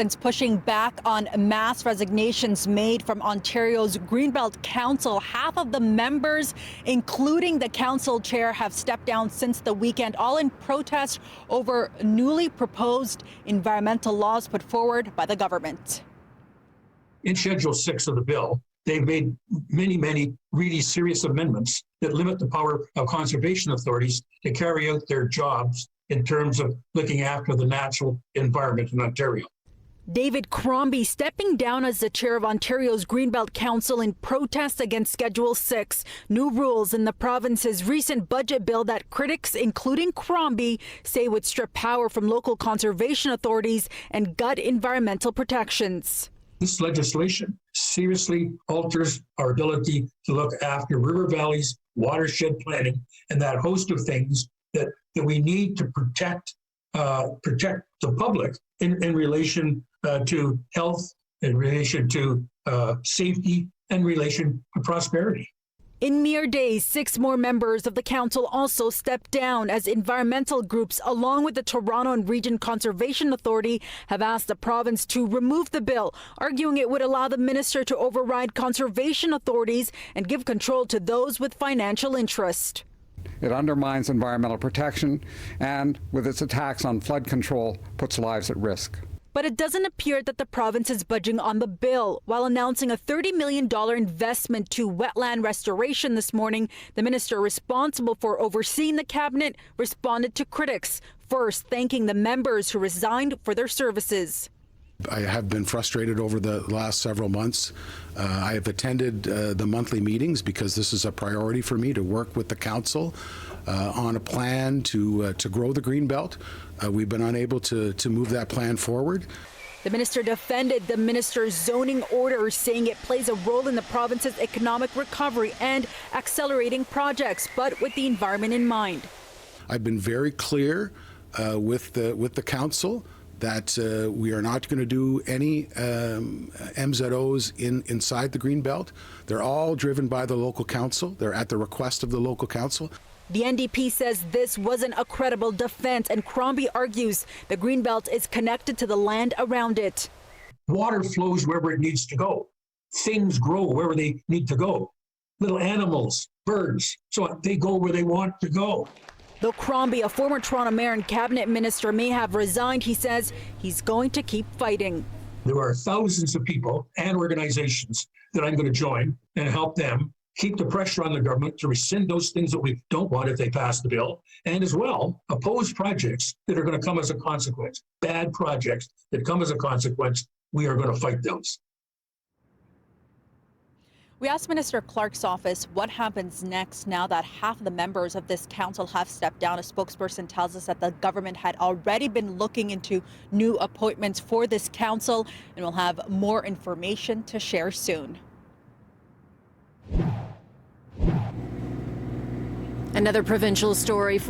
It's pushing back on mass resignations made from Ontario's Greenbelt Council. Half of the members, including the council chair, have stepped down since the weekend, all in protest over newly proposed environmental laws put forward by the government. In Schedule 6 of the bill, they've made many really serious amendments that limit the power of conservation authorities to carry out their jobs in terms of looking after the natural environment in Ontario. David Crombie stepping down as the chair of Ontario's Greenbelt Council in protest against Schedule 6, new rules in the province's recent budget bill that critics, including Crombie, say would strip power from local conservation authorities and gut environmental protections. This legislation seriously alters our ability to look after river valleys, watershed planning, and that host of things that we need to protect the public in relation to health, in relation to safety, and in relation to prosperity. In mere days, 6 more members of the council also stepped down as environmental groups, along with the Toronto and Region Conservation Authority, have asked the province to remove the bill, arguing it would allow the minister to override conservation authorities and give control to those with financial interest. It undermines environmental protection and, with its attacks on flood control, puts lives at risk. But it doesn't appear that the province is budging on the bill. While announcing a $30 million investment to wetland restoration this morning, the minister responsible for overseeing the cabinet responded to critics, first thanking the members who resigned for their services. I have been frustrated over the last several months. I have attended the monthly meetings because this is a priority for me to work with the council on a plan to grow the Greenbelt. We've been unable to move that plan forward. The minister defended the minister's zoning order, saying it plays a role in the province's economic recovery and accelerating projects, but with the environment in mind. I've been very clear with the council that we are not going to do any MZOs inside the Greenbelt. They're all driven by the local council. They're at the request of the local council. The NDP says this wasn't a credible defense, and Crombie argues the Greenbelt is connected to the land around it. Water flows wherever it needs to go. Things grow wherever they need to go. Little animals, birds, so they go where they want to go. Though Crombie, a former Toronto mayor and cabinet minister, may have resigned, he says he's going to keep fighting. There are thousands of people and organizations that I'm going to join and help them keep the pressure on the government to rescind those things that we don't want if they pass the bill, and as well oppose projects that are going to come as a consequence. Bad projects that come as a consequence, we are going to fight those. We asked Minister Clark's office what happens next now that half of the members of this council have stepped down. A spokesperson tells us that the government had already been looking into new appointments for this council, and we'll have more information to share soon. Another provincial story for